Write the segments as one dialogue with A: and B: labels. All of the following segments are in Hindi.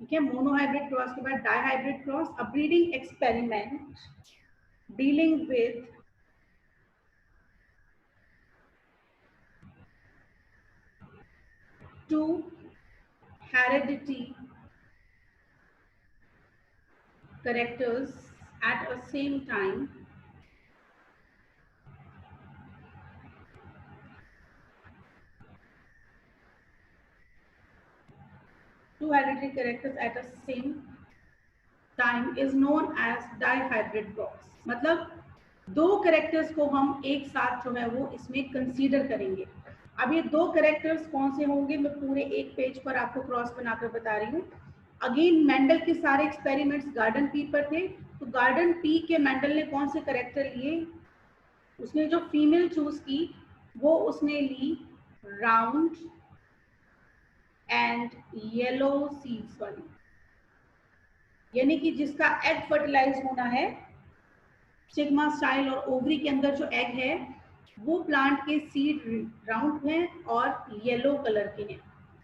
A: ठीक है, मोनोहाइब्रिड क्रॉस के बाद dihybrid cross. A breeding experiment dealing with two heredity characters at a same time two hereditary characters at a same time is known as dihybrid cross। मतलब दो कैरेक्टर्स को हम एक साथ जो है वो इसमें कंसीडर करेंगे। अब ये दो कैरेक्टर्स कौन से होंगे, मैं पूरे एक पेज पर आपको क्रॉस बनाकर बता रही हूँ। अगेन मेंडल के सारे एक्सपेरिमेंट्स गार्डन पी पर थे, तो गार्डन पी के मेंडल ने कौन से कैरेक्टर लिए, उसने जो फीमेल चूज की वो उसने ली राउंड एंड येलो सीड्स वाली, यानी कि जिसका एग फर्टिलाइज होना है, स्टिग्मा स्टाइल और ओवरी के अंदर जो एग है वो प्लांट के सीड राउंड हैं और येलो कलर के हैं।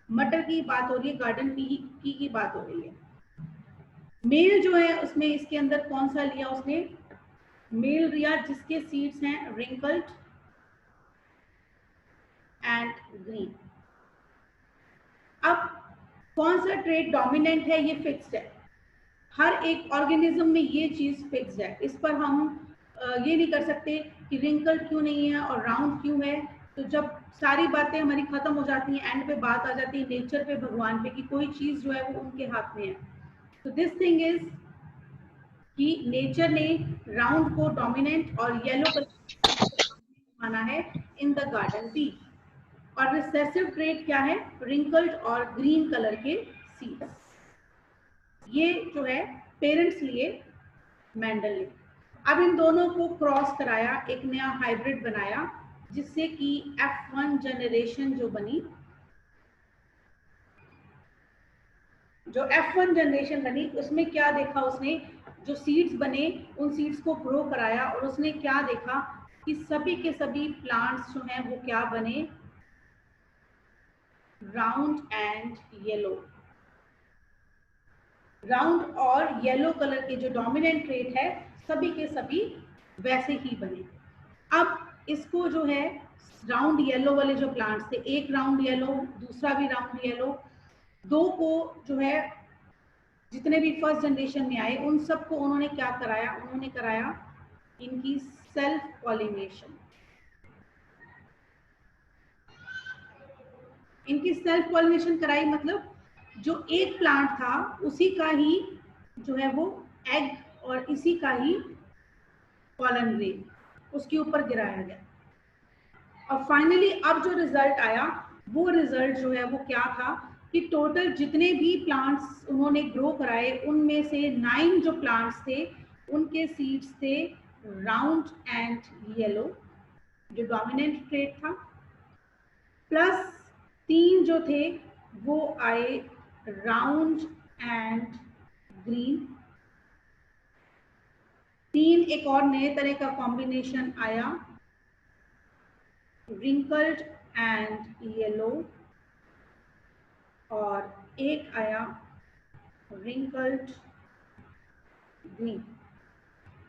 A: मटर की बात हो रही है, गार्डन पी की बात हो रही है। मेल जो है उसमें इसके अंदर कौन सा लिया उसने, मेल लिया जिसके सीड्स हैं रिंकल्ड एंड ग्रीन। अब कौन सा ट्रेट डोमिनेंट है ये फिक्स्ड है, हर एक ऑर्गेनिज्म में ये चीज फिक्स्ड है, इस पर हम ये नहीं कर सकते कि रिंकल क्यों नहीं है और राउंड क्यों है। तो जब सारी बातें हमारी खत्म हो जाती हैं, एंड पे बात आ जाती है नेचर पे, भगवान पे, कि कोई चीज जो है वो उनके हाथ में है। तो दिस थिंग इज कि नेचर ने राउंड को डोमिनेंट और येलो कलर माना है इन द गार्डन पी। और रिसेसिव ट्रेट क्या है, रिंकल्ड और ग्रीन कलर के सीड्स। ये जो है पेरेंट्स लिए मेंडल ने। अब इन दोनों को क्रॉस कराया, एक नया हाइब्रिड बनाया, जिससे कि F1 जनरेशन जो बनी, जो F1 जनरेशन बनी उसमें क्या देखा उसने, जो सीड्स बने उन सीड्स को ग्रो कराया और उसने क्या देखा कि सभी के सभी प्लांट्स जो हैं वो क्या बने, राउंड एंड येलो। राउंड और येलो कलर के जो डोमिनेंट ट्रेट है सभी के सभी वैसे ही बने। अब इसको जो है राउंड येलो वाले जो प्लांट्स थे, एक राउंड येलो दूसरा भी राउंड येलो, दो को जो है जितने भी फर्स्ट जनरेशन में आए उन सबको उन्होंने क्या कराया, उन्होंने कराया इनकी सेल्फ पॉलिनेशन। इनकी सेल्फ पॉलिनेशन कराई, मतलब जो एक प्लांट था उसी का ही जो है वो एग और इसी का ही पॉलन ग्रेन उसके ऊपर गिराया गया। और फाइनली अब जो रिजल्ट आया वो रिजल्ट जो है वो क्या था कि टोटल जितने भी प्लांट्स उन्होंने ग्रो कराए उनमें से 9 जो प्लांट्स थे उनके सीड्स थे राउंड एंड येलो जो डोमिनेंट ट्रेट था, प्लस 3 जो थे वो आए राउंड एंड ग्रीन। 3 एक और नए तरह का कॉम्बिनेशन आया रिंकल्ड एंड येलो, और एक आया रिंकल्ड ग्रीन।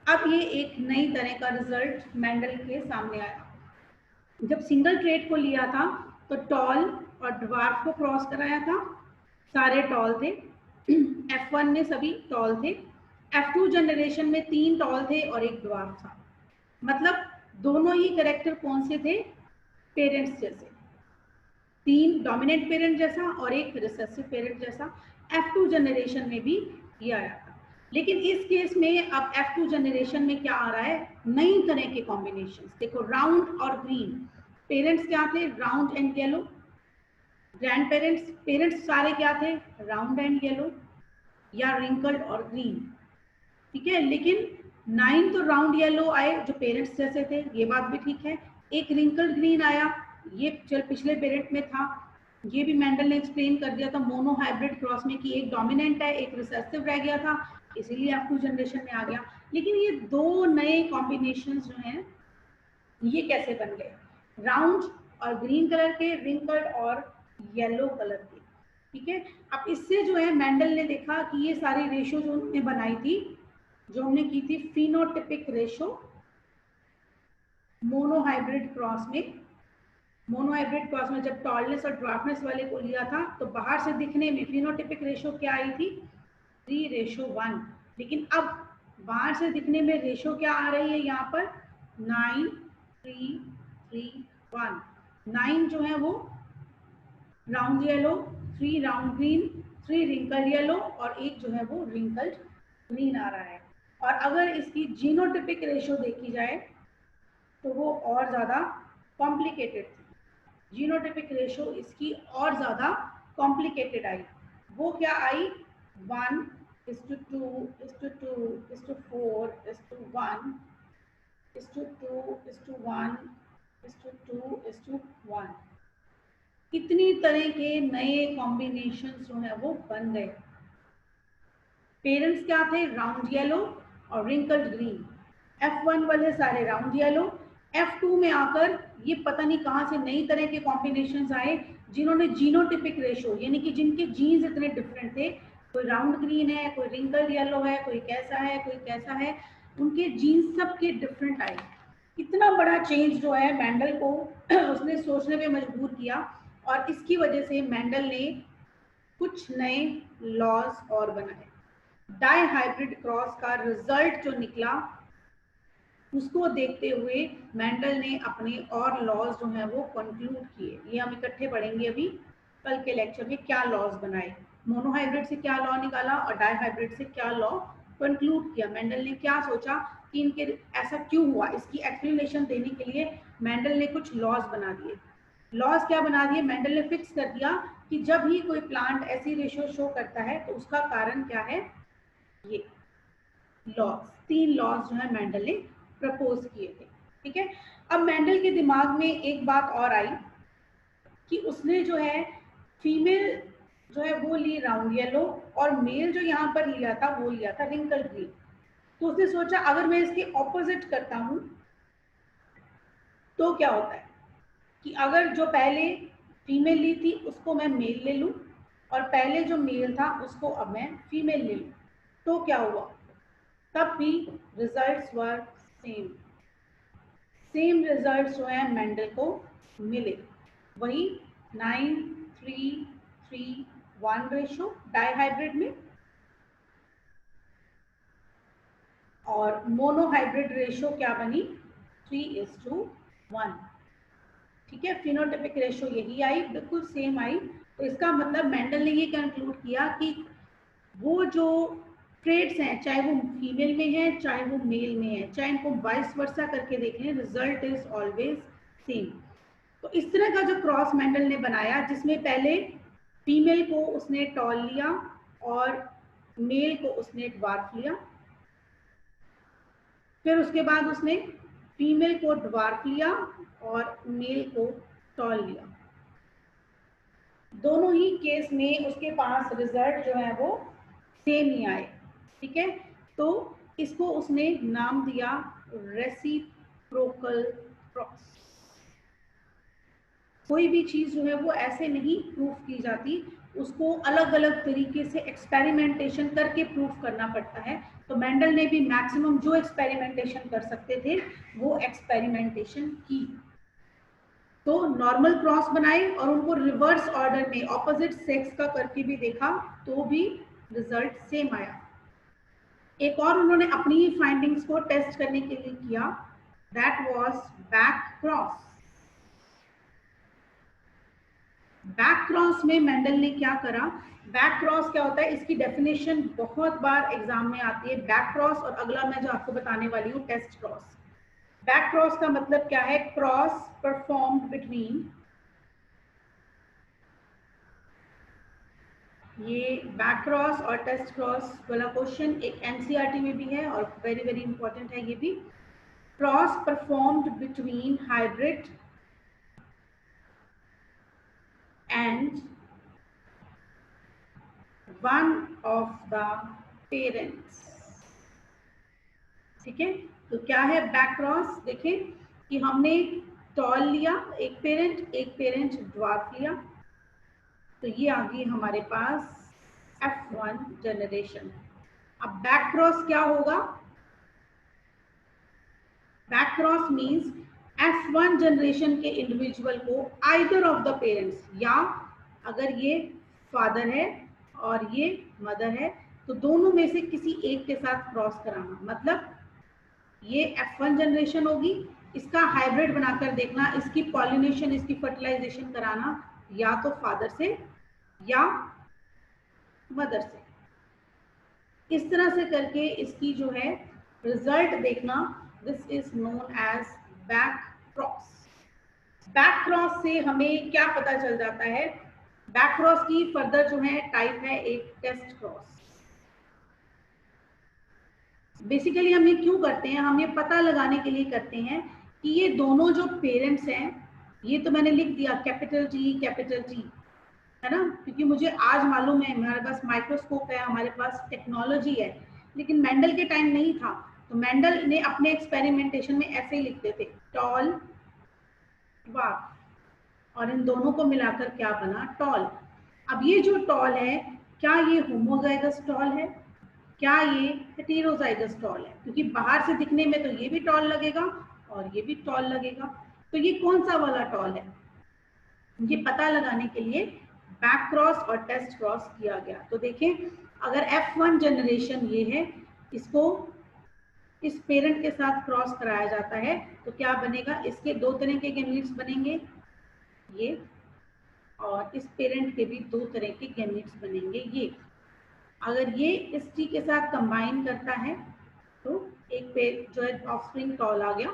A: अब ये एक नई तरह का रिजल्ट मेंडल के सामने आया। जब सिंगल ट्रेट को लिया था तो टॉल और ड्वार्फ को क्रॉस कराया था, सारे टॉल थे। F1 में सभी टॉल थे। F2 जनरेशन में 3 टॉल थे और एक ड्वार्फ था। मतलब दोनों ही कैरेक्टर कौन से थे, पेरेंट्स जैसे, 3 डोमिनेंट पेरेंट जैसा और एक रिसेसिव पेरेंट जैसा। F2 जनरेशन में भी ये आया था। लेकिन इस केस में अब F2 जनरेशन में क्या आ रहा है, नई तरह के कॉम्बिनेशन। देखो राउंड और ग्रीन, पेरेंट्स क्या थे, round and yellow. Grand parents, parents सारे क्या थे, राउंड एंड येलो या रिंकल्ड और ग्रीन। ठीक है, लेकिन 9 तो राउंड येलो आए जो पेरेंट्स जैसे थे, ये बात भी ठीक है। एक रिंकल्ड ग्रीन आया, ये चल पिछले पेरेंट में था, ये भी मेंडल ने एक्सप्लेन कर दिया था मोनो हाइब्रिड क्रॉस में कि एक डोमिनेंट है एक रिसेसिव रह गया था, इसीलिए F2 जनरेशन में आ गया। लेकिन ये दो नए कॉम्बिनेशन जो हैं ये कैसे बन गए, राउंड और ग्रीन कलर के, रिंकल्ड और येलो कलर के। ठीक है। अब इससे जो है मेंडल ने देखा कि ये सारी रेशो जो उन्होंने बनाई थी, जो हमने की थी फिनोटिपिक रेशो मोनोहाइब्रिड क्रॉस में, मोनोहाइब्रिड क्रॉस में जब टॉलनेस और ड्वार्फनेस वाले को लिया था तो बाहर से दिखने में फिनोटिपिक रेशो क्या आई थी 3:1, लेकिन अब बाहर से दिखने में रेशो क्या आ रही है यहाँ पर 9:3:1। 9 जो है वो round yellow, 3 round green, 3 wrinkle yellow और एक जो है वो रिंकल्ड ग्रीन आ रहा है। और अगर इसकी जीनोटिपिक रेशो देखी जाए तो वो और ज़्यादा कॉम्प्लिकेटेड थी। जीनोटिपिक रेशो इसकी और ज़्यादा कॉम्प्लिकेटेड आई। वो क्या आई 1:2:4:1:2:1:2:1। कितनी तरह के नए कॉम्बिनेशन जो है वो बन गए। पेरेंट्स क्या थे राउंड येलो और रिंकल्ड ग्रीन। F1 वाले सारे राउंड येलो, F2 में आकर ये पता नहीं कहाँ से नई तरह के कॉम्बिनेशंस आए जिन्होंने जीनोटिपिक रेशो यानी कि जिनके जीन्स इतने डिफरेंट थे, कोई राउंड ग्रीन है, कोई रिंकल्ड येलो है, कोई कैसा है, कोई कैसा है, उनके जीन्स सबके डिफरेंट आए। इतना बड़ा चेंज जो है मेंडल को उसने सोचने पे मजबूर किया और इसकी वजह से मेंडल ने कुछ नए लॉज और बनाए। डाई हाइब्रिड क्रॉस का रिजल्ट जो निकला उसको देखते हुए मेंडल ने अपने और लॉज जो है वो कंक्लूड किए। ये हम इकट्ठे पढ़ेंगे अभी कल के लेक्चर में, क्या लॉज बनाए, मोनोहाइब्रिड से क्या लॉ निकाला और डाई हाइब्रिड से क्या लॉ कंक्लूड किया। मेंडल ने क्या सोचा कि इनके ऐसा क्यों हुआ, इसकी एक्सप्लेनेशन देने के लिए मेंडल ने कुछ लॉज बना दिए। लॉज क्या बना दिए, मेंडल ने फिक्स कर दिया कि जब ही कोई प्लांट ऐसी रेशो शो करता है तो उसका कारण क्या है, ये लॉज, 3 लॉज जो है मेंडल ने प्रपोज किए थे। ठीक है। अब मेंडल के दिमाग में एक बात और आई कि उसने जो है फीमेल जो है वो ली राउंड येलो और मेल जो यहाँ पर लिया था वो लिया था रिंकल ग्रीन। तो उसने सोचा अगर मैं इसके ऑपोजिट करता हूं तो क्या होता है कि अगर जो पहले फीमेल ली थी उसको मैं मेल ले लूं और पहले जो मेल था उसको अब मैं फीमेल ले लूं तो क्या हुआ, तब भी results were same. Same results जो है मेंडल को मिले, वही 9:3:1 रेशो डाईहाइब्रिड में और मोनोहाइब्रिड रेशो क्या बनी 3:1। ठीक है, फिनोटाइपिक रेशो यही आई, बिल्कुल सेम आई। तो इसका मतलब मेंडल ने ये कंक्लूड किया कि वो जो ट्रेड्स हैं चाहे वो फीमेल में है चाहे वो मेल में है, चाहे इनको वाइस वर्सा करके देख लें, रिजल्ट इज ऑलवेज सेम। तो इस तरह का जो क्रॉस मेंडल ने बनाया जिसमें पहले फीमेल को उसने टॉल लिया और मेल को उसने ड्वार्फ लिया, फिर उसके बाद उसने फीमेल को ड्वार्फ लिया और मेल को टॉल लिया। दोनों ही केस में उसके पास रिजल्ट जो है वो सेम ही आए। ठीक है, तो इसको उसने नाम दिया रेसिप्रोकल क्रॉस। कोई भी चीज जो है वो ऐसे नहीं प्रूफ की जाती, उसको अलग अलग तरीके से एक्सपेरिमेंटेशन करके प्रूफ करना पड़ता है। तो मेंडल ने भी मैक्सिमम जो एक्सपेरिमेंटेशन कर सकते थे वो एक्सपेरिमेंटेशन की। तो नॉर्मल क्रॉस बनाए और उनको रिवर्स ऑर्डर में ऑपोजिट सेक्स का करके भी देखा तो भी रिजल्ट सेम आया। एक और उन्होंने अपनी ही फाइंडिंग्स को टेस्ट करने के लिए किया, that was back cross. Back cross में मेंडल ने क्या करा, बैक क्रॉस क्या होता है इसकी डेफिनेशन बहुत बार एग्जाम में आती है। बैक क्रॉस और अगला मैं जो आपको बताने वाली हूँ टेस्ट क्रॉस। बैक क्रॉस का मतलब क्या है, क्रॉस परफॉर्म्ड बिटवीन, ये बैक क्रॉस और टेस्ट क्रॉस वाला क्वेश्चन एक एनसीईआरटी में भी है और वेरी वेरी इंपॉर्टेंट है ये भी। Cross performed between hybrid and one of the parents. ठीक है, तो क्या है बैक क्रॉस, देखें कि हमने टॉल लिया एक पेरेंट ड्वार्फ लिया, तो ये आ गई हमारे पास F1 जनरेशन। अब बैक क्रॉस क्या होगा? Back cross means F1 generation के इंडिविजुअल को आइदर ऑफ द पेरेंट्स, या अगर ये फादर है और ये मदर है तो दोनों में से किसी एक के साथ क्रॉस कराना। मतलब ये F1 जनरेशन होगी, इसका हाइब्रिड बनाकर देखना, इसकी पॉलिनेशन, इसकी फर्टिलाइजेशन कराना या तो फादर से या मदर से। इस तरह से करके इसकी जो है रिजल्ट देखना। This is known as back cross. Back cross से हमें क्या पता चल जाता है? बैक क्रॉस की फर्दर जो है टाइप है एक टेस्ट क्रॉस। बेसिकली हम ये क्यों करते हैं? हम ये पता लगाने के लिए करते हैं कि ये दोनों जो पेरेंट्स हैं, ये तो मैंने लिख दिया कैपिटल T, है ना, क्योंकि मुझे आज मालूम है, हमारे पास माइक्रोस्कोप है, हमारे पास टेक्नोलॉजी है, लेकिन मेंडल के टाइम नहीं था। तो मेंडल ने अपने एक्सपेरिमेंटेशन में ऐसे ही लिखते थे, टॉल वार्फ, और इन दोनों को मिलाकर क्या बना? टॉल। अब ये जो टॉल है, क्या ये होमोजाइगस टॉल है? क्या ये हेटेरोजाइगस टॉल है? क्योंकि बाहर से दिखने में तो ये भी टॉल लगेगा और ये भी टॉल लगेगा, तो ये कौन सा वाला टॉल है? ये पता लगाने के लिए बैक क्रॉस और टेस्ट क्रॉस किया गया। तो देखें, अगर F1 जनरेशन ये है, इसको इस पेरेंट के साथ क्रॉस कराया जाता है तो क्या बनेगा? इसके दो तरह के गैमीट्स बनेंगे, ये, और इस पेरेंट के भी दो तरह के गैमीट्स बनेंगे, ये। अगर ये इस T के साथ कंबाइन करता है तो एक पेड़ जो है ऑफस्प्रिंग टॉल आ गया,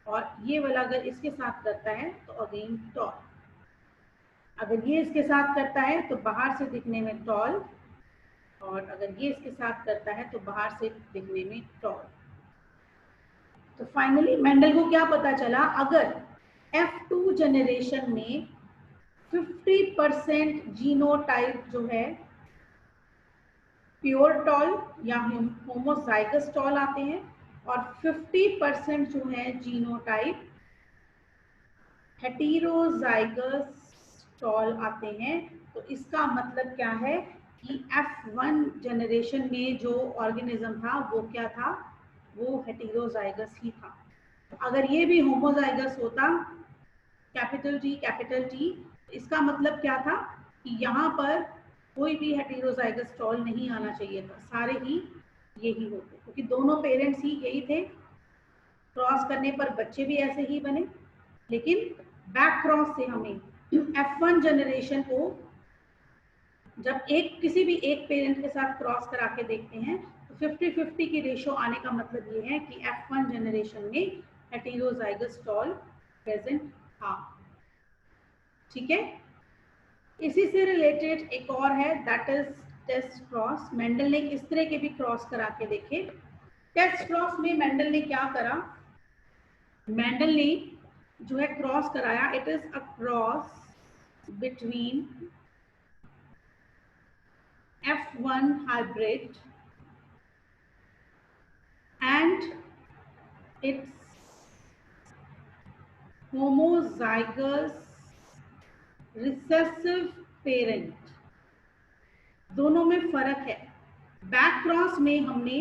A: और ये वाला अगर इसके साथ करता है तो अगेन टॉल। अगर ये इसके साथ करता है तो बाहर से दिखने में टॉल, और अगर ये इसके साथ करता है तो बाहर से दिखने में टॉल। तो फाइनली मेंडल को क्या पता चला? अगर F2 जनरेशन में 50% जीनोटाइप जो है प्योर टॉल या होमोजाइगस टॉल आते हैं, और 50% जो है जीनोटाइप हेटेरोजाइगस टॉल आते हैं। तो इसका मतलब क्या है कि F1 जनरेशन में जो ऑर्गेनिज्म था वो क्या था? वो हेटेरोजाइगस ही था। अगर ये भी होमोजाइगस होता, कैपिटल T, इसका मतलब क्या था कि यहाँ पर कोई भी हेटेरोजाइगस टॉल नहीं आना चाहिए था, सारे ही यही होते, क्योंकि दोनों पेरेंट्स ही यही थे। क्रॉस करने पर बच्चे भी ऐसे ही बने, लेकिन बैक क्रॉस से हमें F1 जनरेशन को जब किसी भी एक पेरेंट के साथ क्रॉस करा के देखते हैं तो 50-50 की रेशो आने का मतलब ये है कि F1 जनरेशन में हेटेरोजाइगस टॉल प्रेजेंट था। ठीक है, इसी से रिलेटेड एक और है, that is test cross. Mendel ने इस तरह के भी क्रॉस करा के देखे। टेस्ट क्रॉस में मेंडल ने क्या करा? मेंडल ने जो है क्रॉस कराया, it is a cross between F1 hybrid and its homozygous recessive parent। दोनों में फर्क है। बैक क्रॉस में हमने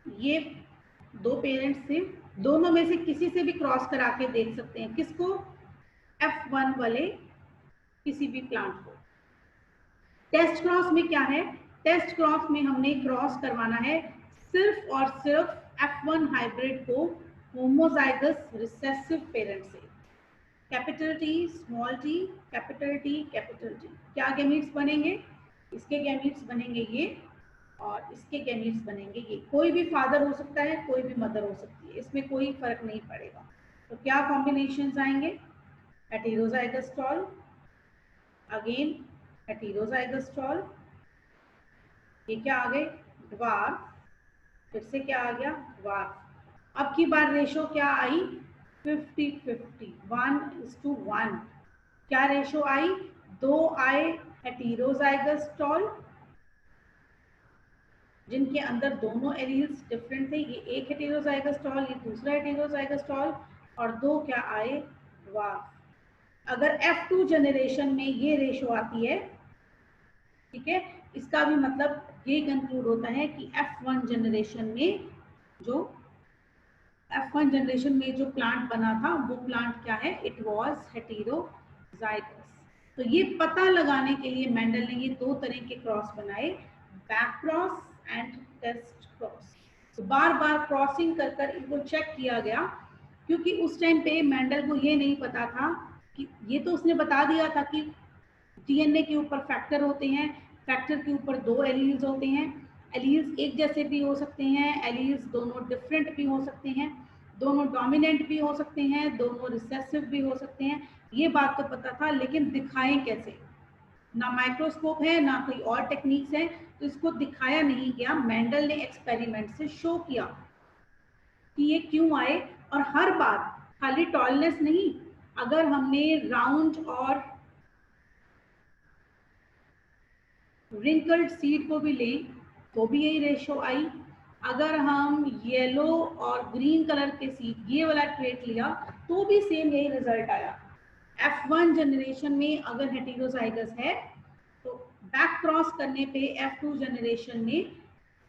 A: ये दो पेरेंट्स थे, दोनों में से किसी से भी क्रॉस करा के देख सकते हैं। किसको? F1 वाले किसी भी प्लांट को। टेस्ट क्रॉस में क्या है? टेस्ट क्रॉस में हमने क्रॉस करवाना है सिर्फ और सिर्फ F1 हाइब्रिड को होमोजाइगस रिसेसिव पेरेंट से। Capital T, small t, capital T। क्या गैमीट्स बनेंगे? इसके गैमीट्स बनेंगे ये, और इसके गैमीट्स बनेंगे ये। कोई भी फादर हो सकता है, कोई भी मदर हो सकती है, इसमें कोई फर्क नहीं पड़ेगा। तो क्या कॉम्बिनेशंस आएंगे? Heterozygous tall, again heterozygous tall, ये क्या आ गए? ड्वार्फ, फिर से क्या आ गया? ड्वार्फ। अब की बार रेशो क्या आई? 50-50, 1:1। क्या रेशो आई? दो आए हेटेरोजाइगस टॉल जिनके अंदर दोनों एलील्स डिफरेंट थे, ये एक हेटेरोजाइगस टॉल, ये दूसरा हेटेरोजाइगस टॉल, और दो क्या आए? ड्वार्फ। अगर F2 जनरेशन में ये रेशो आती है, ठीक है, इसका भी मतलब ये कंक्लूड होता है कि F1 जनरेशन में जो प्लांट बना था वो प्लांट क्या है, इट वाज हेटेरोजाइगस। तो ये पता लगाने के लिए मेंडल ने ये दो तरह के क्रॉस बनाए, back cross and test cross. तो बार बार क्रॉसिंग कर कर इनको चेक किया गया, क्योंकि उस टाइम पे मेंडल को ये नहीं पता था कि, ये तो उसने बता दिया था कि डीएनए के ऊपर फैक्टर होते हैं, फैक्टर के ऊपर दो एलील्स होते हैं, एलील्स एक जैसे भी हो सकते हैं, एलील्स दोनों डिफरेंट भी हो सकते हैं, दोनों डोमिनेंट भी हो सकते हैं, दोनों रिसेसिव भी हो सकते हैं, ये बात तो पता था, लेकिन दिखाएं कैसे? ना माइक्रोस्कोप है ना कोई और टेक्निक्स है, तो इसको दिखाया नहीं गया। मेंडल ने एक्सपेरिमेंट से शो किया कि ये क्यों आए, और हर बार खाली टॉलनेस नहीं, अगर हमने राउंड और रिंकल्ड सीड को भी लें तो भी यही रेशो आई। अगर हम येलो और ग्रीन कलर के सीड, ये वाला ट्रेट लिया, तो भी सेम यही रिजल्ट आया। F1 जनरेशन में अगर हेटेरोजाइगस है तो बैक क्रॉस करने पे F2 जनरेशन में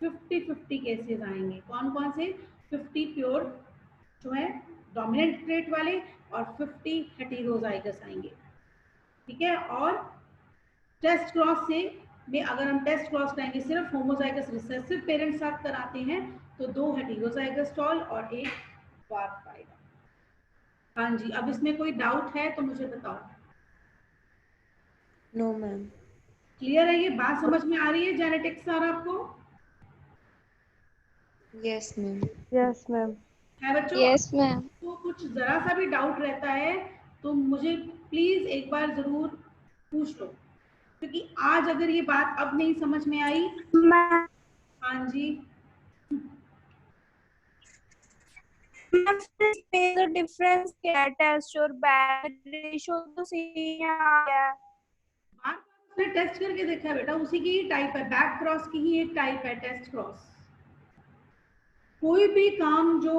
A: 50-50 केसेस आएंगे। कौन कौन से? 50 प्योर जो है डोमिनेंट ट्रेट वाले, और 50 हेटेरोजाइगस आएंगे, ठीक है। और टेस्ट क्रॉस से में अगर हम टेस्ट क्रॉस कराएंगे, सिर्फ होमोजाइगस रिसेसिव पेरेंट्स साथ कराते हैं, तो 2 हेटेरोजाइगस टॉल और 1 वार्फ आएगा। हाँ जी, अब इसमें कोई डाउट है तो मुझे बताओ।
B: No ma'am.
A: क्लियर है? ये बात समझ में आ रही है जेनेटिक्स सर आपको?
B: Yes ma'am.
C: Yes ma'am.
A: है बच्चों?
D: Yes ma'am.
A: तो कुछ जरा सा भी डाउट रहता है तो मुझे प्लीज एक बार जरूर पूछ लो, क्योंकि आज अगर ये बात अब नहीं समझ में आई। हाँ जी,
C: the difference क्या है टेस्ट और बैक रेशो तो सेम आ गया है।
A: बार बार उसने टेस्ट करके देखा है बेटा, उसी की ही टाइप है, बैक क्रॉस की ही एक टाइप है टेस्ट क्रॉस। कोई भी काम जो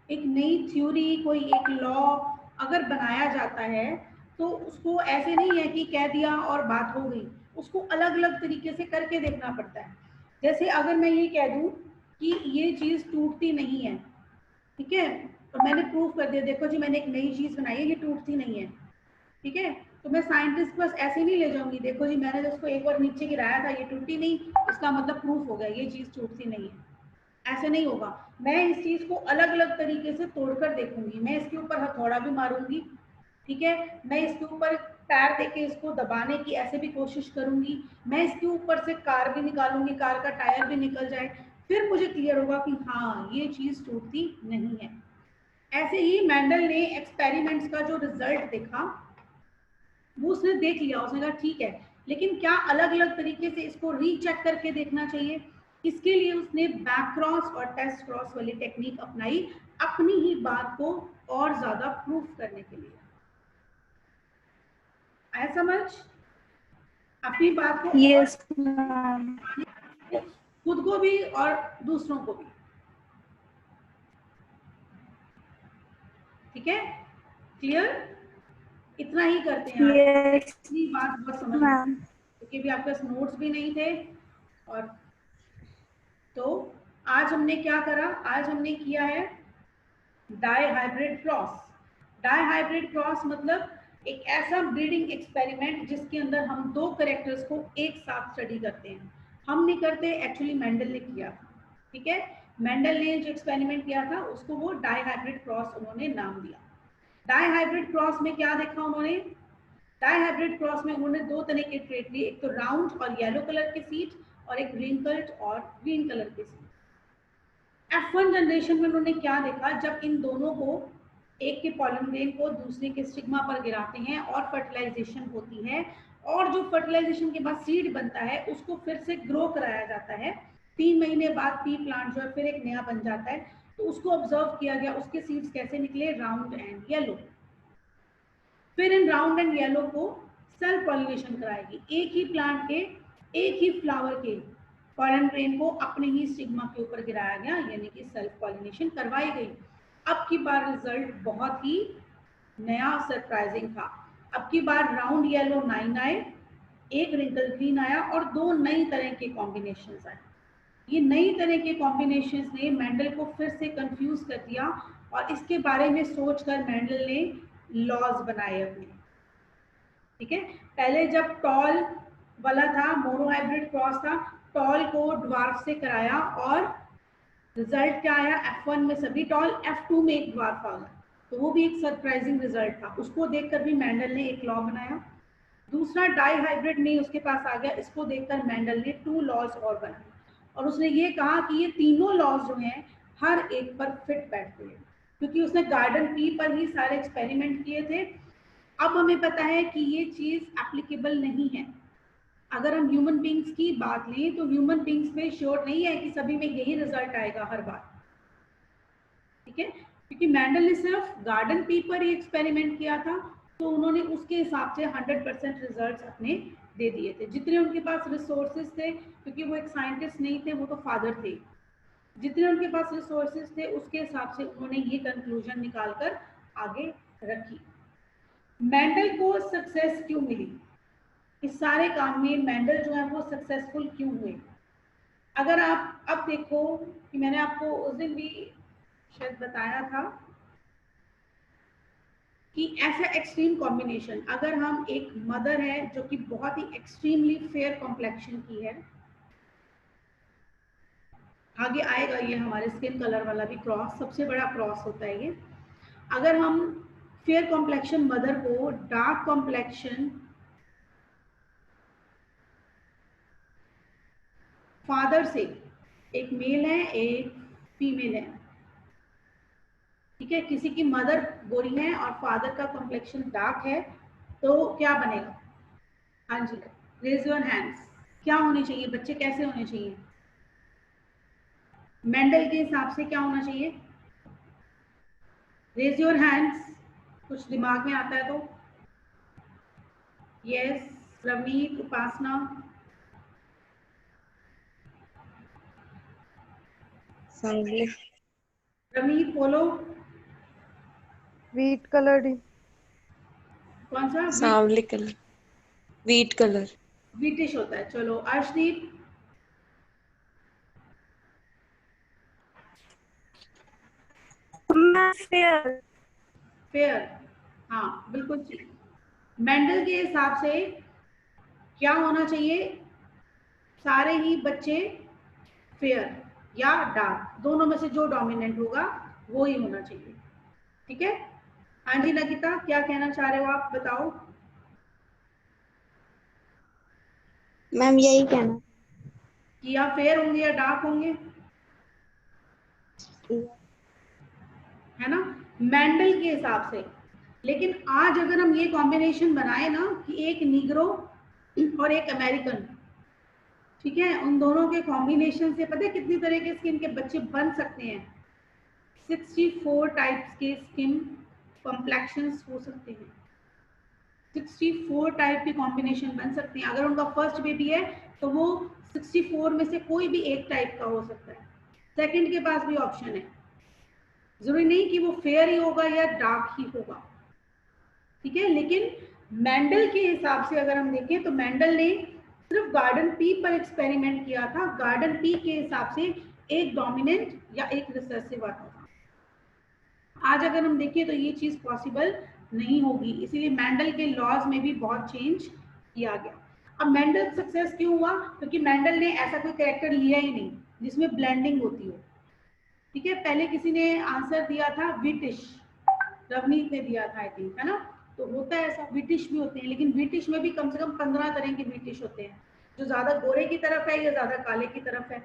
A: एक नई थ्योरी, कोई एक लॉ अगर बनाया जाता है, तो उसको ऐसे नहीं है कि कह दिया और बात हो गई, उसको अलग अलग तरीके से करके देखना पड़ता है। जैसे अगर मैं ये कह दूं कि ये चीज टूटती नहीं है, ठीक है, तो मैंने प्रूफ कर दिया, देखो जी मैंने एक नई चीज बनाई है, ये टूटती नहीं है, ठीक है, तो मैं साइंटिस्ट बस ऐसे नहीं ले जाऊंगी, देखो जी मैंने इसको एक बार नीचे गिराया था, ये टूटी नहीं, इसका मतलब प्रूफ हो गया ये चीज टूटती नहीं है। ऐसे नहीं होगा, मैं इस चीज को अलग अलग तरीके से तोड़कर देखूंगी, मैं इसके ऊपर हथौड़ा भी मारूंगी, ठीक है, मैं इसके ऊपर पैर देके इसको दबाने की ऐसे भी कोशिश करूंगी, मैं इसके ऊपर से कार भी निकालूंगी, कार का टायर भी निकल जाए, फिर मुझे क्लियर होगा कि हाँ ये चीज टूटती नहीं है। ऐसे ही मेंडल ने एक्सपेरिमेंट्स का जो रिजल्ट देखा वो उसने देख लिया, उसने कहा ठीक है, लेकिन क्या अलग अलग तरीके से इसको रीचेक करके देखना चाहिए, इसके लिए उसने बैक क्रॉस और टेस्ट क्रॉस वाली टेक्निक अपनाई, अपनी ही बात को और ज्यादा प्रूफ करने के लिए। आया समझ? अपनी बात को
C: यस
A: खुद को भी और दूसरों को भी, ठीक है, क्लियर? इतना ही करते हैं आज,
C: यस
A: इतनी बात बहुत समझ में, क्योंकि भी आपके पास नोट्स भी नहीं थे। और तो आज हमने क्या करा, आज हमने किया है dihybrid cross. Dihybrid cross मतलब एक ऐसा ब्रीडिंग एक्सपेरिमेंट जिसके अंदर हम दो कैरेक्टर्स को एक साथ स्टडी करते हैं। हम नहीं करते, एक्चुअली मेंडल ने किया, ठीक है, मेंडल ने जो एक्सपेरिमेंट किया था उसको वो डाई हाइब्रिड क्रॉस उन्होंने नाम दिया। डाई हाइब्रिड क्रॉस में क्या देखा उन्होंने? डाई हाइब्रिड क्रॉस में उन्होंने दो तरह के ट्रेट लिए, एक तो राउंड और येलो कलर के सीड, और एक रिंकल्ड और ग्रीन कलर के सीड। F1 जनरेशन में उन्होंने क्या देखा, जब इन दोनों को, एक के पॉलन ग्रेन को दूसरे के स्टिग्मा पर गिराते हैं और फर्टिलाइजेशन होती है, और जो फर्टिलाइजेशन के बाद सीड बनता है उसको फिर से ग्रो कराया जाता है, 3 महीने बाद पी प्लांट जो है फिर एक नया बन जाता है, तो उसको ऑब्जर्व किया गया, उसके सीड्स कैसे निकले, राउंड एंड येलो। फिर इन राउंड एंड येलो को सेल्फ पॉलिनेशन कराएगी, एक ही प्लांट के एक ही फ्लावर के पॉलन ग्रेन को अपने ही स्टिग्मा के ऊपर गिराया गया, यानी कि सेल्फ पॉलिनेशन करवाई गई। अब की बार रिजल्ट बहुत ही नया सरप्राइजिंग था। अब की बार राउंड येलो 9 आए, एक रिंकल ग्रीन आया और 2 नई तरह के कॉम्बिनेशंस आए। ये नई तरह के कॉम्बिनेशंस ने मेंडल को फिर से कंफ्यूज कर दिया और इसके बारे में सोचकर मेंडल ने लॉज बनाए अपने। ठीक है, पहले जब टॉल वाला था, मोनोहाइब्रिड क्रॉस था, टॉल को ड्वार्फ से कराया और रिजल्ट क्या आया, F1 में सभी टॉल, F2 में एक ड्वार्फ आ गया। तो वो भी एक सरप्राइजिंग रिजल्ट था, उसको देखकर भी मेंडल ने एक लॉ बनाया। दूसरा डाई हाइब्रिड नहीं उसके पास आ गया, इसको देखकर मेंडल ने 2 लॉज और बनाए और उसने ये कहा कि ये तीनों लॉज जो हैं हर एक पर फिट बैठते हैं, क्योंकि उसने गार्डन पी पर ही सारे एक्सपेरिमेंट किए थे। अब हमें पता है कि ये चीज एप्लीकेबल नहीं है। अगर हम ह्यूमन बींग्स की बात लें तो ह्यूमन बींग्स में श्योर नहीं है कि सभी में यही रिजल्ट आएगा हर बार। ठीक है, क्योंकि मेंडल ने सिर्फ गार्डन पी पर ही एक्सपेरिमेंट किया था, तो उन्होंने उसके हिसाब से 100% रिजल्ट्स अपने दे दिए थे। जितने उनके पास रिसोर्सेज थे, क्योंकि वो एक साइंटिस्ट नहीं थे, वो तो फादर थे, जितने उनके पास रिसोर्सेज थे उसके हिसाब से उन्होंने ये कंक्लूजन निकालकर आगे रखी। मेंडल को सक्सेस क्यों मिली, इस सारे काम में मेंडल जो है वो सक्सेसफुल क्यों हुए? अगर आप अब देखो कि मैंने आपको उस दिन भी शायद बताया था कि ऐसा एक्सट्रीम कॉम्बिनेशन, अगर हम एक मदर है जो कि बहुत ही एक्सट्रीमली फेयर कॉम्प्लेक्शन की है, आगे आएगा ये हमारे स्किन कलर वाला भी क्रॉस, सबसे बड़ा क्रॉस होता है ये। अगर हम फेयर कॉम्प्लेक्शन मदर को डार्क कॉम्प्लेक्शन फादर से, एक मेल है एक फीमेल है, ठीक है, किसी की मदर गोरी है और फादर का कॉम्प्लेक्शन डार्क है, तो क्या बनेगा? हाँ जी, रेज योर हैंड्स। क्या होने चाहिए बच्चे, कैसे होने चाहिए मेंडल के हिसाब से, क्या होना चाहिए? रेज योर हैंड्स, कुछ दिमाग में आता है तो। यस, रवनीत, उपासना, रवनीत बोलो।
B: व्हीट कलर्ड,
A: कौन सा?
D: सांवले कलर, व्हीट कलर।
A: व्हीटिश होता है। चलो अर्शदीप।
C: फेयर।
A: फेयर, हाँ बिल्कुल ठीक। मेंडल के हिसाब से क्या होना चाहिए? सारे ही बच्चे फेयर या डार्क, दोनों में से जो डोमिनेंट होगा वो ही होना चाहिए। ठीक है, हाँ जी नगिता, क्या कहना चाह रहे हो आप, बताओ।
B: मैम यही कहना
A: कि या फेयर होंगे या डार्क होंगे, है ना, मेंडल के हिसाब से। लेकिन आज अगर हम ये कॉम्बिनेशन बनाए ना कि एक नीग्रो और एक अमेरिकन, ठीक है, उन दोनों के कॉम्बिनेशन से पता है कितनी तरह के स्किन के बच्चे बन सकते हैं? 64 टाइप्स के स्किन कॉम्प्लेक्शंस हो सकते हैं, 64 टाइप के कॉम्बिनेशन बन सकते हैं। अगर उनका फर्स्ट बेबी है तो वो 64 में से कोई भी एक टाइप का हो सकता है। सेकंड के पास भी ऑप्शन है, जरूरी नहीं कि वो फेयर ही होगा या डार्क ही होगा। ठीक है, लेकिन मेंडल के हिसाब से अगर हम देखें तो मेंडल ने सिर्फ गार्डन पी पर एक्सपेरिमेंट किया था। गार्डन पी के हिसाब से एक डोमिनेंट या एक रिसेसिव आता था। आज अगर हम देखें तो ये चीज पॉसिबल नहीं होगी, इसीलिए मेंडल के लॉज में भी बहुत चेंज किया गया। अब मेंडल सक्सेस क्यों हुआ? क्योंकि मेंडल ने ऐसा कोई कैरेक्टर लिया ही नहीं जिसमें ब्लेंडिंग होती हो। ठीक है, पहले किसी ने आंसर दिया था विटिश, रवनीत ने दिया था आई थिंक, है ना। तो होता है ऐसा, विटिश भी होते हैं, लेकिन विटिश में भी कम से कम 15 तरह के विटिश होते हैं, जो ज्यादा गोरे की तरफ है या ज्यादा काले की तरफ है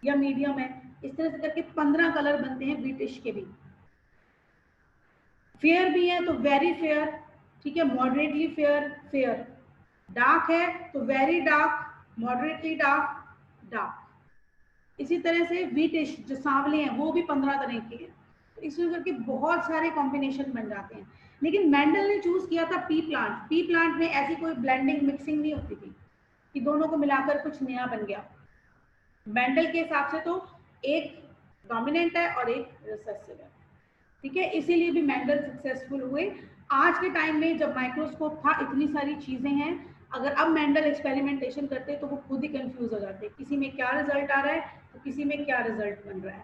A: या मीडियम है, इस तरह से करके 15 कलर बनते हैं विटिश के भी। फेयर भी है तो वेरी फेयर, ठीक है, मॉडरेटली फेयर, फेयर। डार्क है तो very dark, moderately dark, dark. इसी तरह से व्हीटिश जो सांवले हैं वो भी 15 तरह के हैं। तो इसमें करके बहुत सारे कॉम्बिनेशन बन जाते हैं। लेकिन मेंडल ने चूज किया था पी प्लांट। पी प्लांट में ऐसी कोई ब्लेंडिंग मिक्सिंग नहीं होती थी कि दोनों को मिलाकर कुछ नया बन गया। मेंडल के हिसाब से तो एक डोमिनेंट है और एक रिसेसिव है। ठीक है, इसीलिए भी मेंडल सक्सेसफुल हुए। आज के टाइम में जब माइक्रोस्कोप था, इतनी सारी चीजें हैं, अगर अब मेंडल एक्सपेरिमेंटेशन करते तो वो खुद ही कंफ्यूज हो जाते, किसी में क्या रिजल्ट आ रहा है तो किसी में क्या रिजल्ट बन रहा है।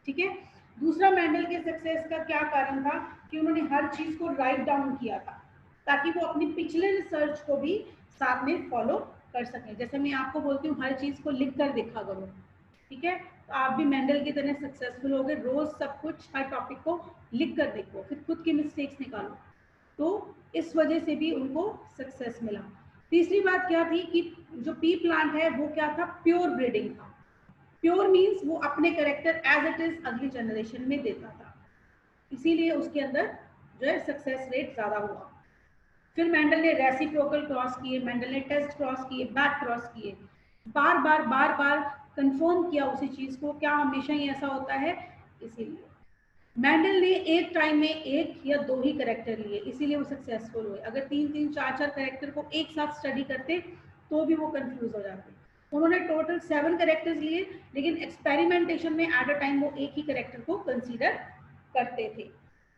A: ठीक है। दूसरा, मेंडल के सक्सेस का क्या कारण था कि उन्होंने हर चीज को राइट डाउन किया था, ताकि वो अपनी पिछले रिसर्च को भी साथ में फॉलो कर सकें। जैसे मैं आपको बोलती हूँ हर चीज को लिख कर देखा करो, ठीक है, तो आप भी मेंडल की तरह सक्सेसफुल होगे। रोज सब कुछ, हर टॉपिक को लिख कर देखो, फिर खुद की मिस्टेक्स निकालो। तो इस वजह से भी उनको सक्सेस मिला। तीसरी बात क्या थी कि जो पी प्लांट है वो क्या था, प्योर ब्रीडिंग था। प्योर मीन्स वो अपने कैरेक्टर एज इट इज अगली जनरेशन में देता था, इसीलिए उसके अंदर जो है सक्सेस रेट ज्यादा हुआ। फिर मेंडल ने रेसिप्रोकल क्रॉस किए, मेंडल ने टेस्ट क्रॉस किए, बैक क्रॉस किए, बार बार कंफर्म किया उसी चीज को, क्या हमेशा ही ऐसा होता है। इसीलिए मेंडल ने एक टाइम में एक या दो ही करेक्टर लिए, इसीलिए वो सक्सेसफुल हुए। अगर 3-3, 4-4 करेक्टर को एक साथ स्टडी करते तो भी वो कंफ्यूज हो जाते। उन्होंने टोटल 7 करेक्टर्स लिए, लेकिन एक्सपेरिमेंटेशन में एट अ टाइम वो एक ही करेक्टर को कंसीडर करते थे,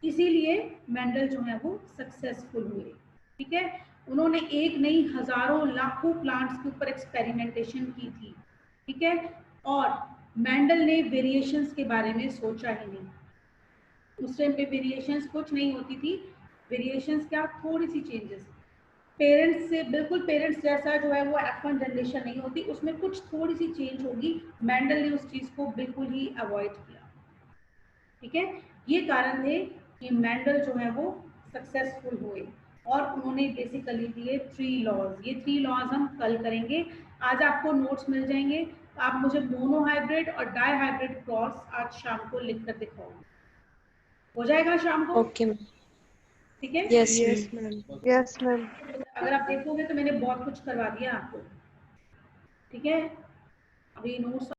A: इसीलिए मेंडल जो है वो सक्सेसफुल हुए। ठीक है। उन्होंने एक नहीं हजारों लाखों प्लांट्स के ऊपर एक्सपेरिमेंटेशन की थी। ठीक है। और मेंडल ने वेरिएशंस के बारे में सोचा ही नहीं। उस टाइम पे वेरिएशंस कुछ नहीं होती थी। वेरिएशंस क्या, थोड़ी सी चेंजेस, पेरेंट्स से बिल्कुल पेरेंट्स जैसा जो है वो F1 जनरेशन नहीं होती, उसमें कुछ थोड़ी सी चेंज होगी। मेंडल ने उस चीज को बिल्कुल ही अवॉइड किया। ठीक है। ये कारण थे कि मेंडल जो है वो सक्सेसफुल हुए, और उन्होंने बेसिकली दिए 3 लॉज। ये 3 लॉज हम कल करेंगे। आज आपको नोट्स मिल जाएंगे, तो आप मुझे मोनोहाइब्रिड और डाईहाइब्रिड क्रॉस आज शाम को लिख कर दिखाओगे। हो जाएगा शाम को?
D: Okay ma'am.
A: ठीक है।
D: Yes
B: yes
D: ma'am.
B: Ma'am. Yes ma'am.
A: अगर आप देखोगे तो मैंने बहुत कुछ करवा दिया आपको। ठीक है। अभी नोट्स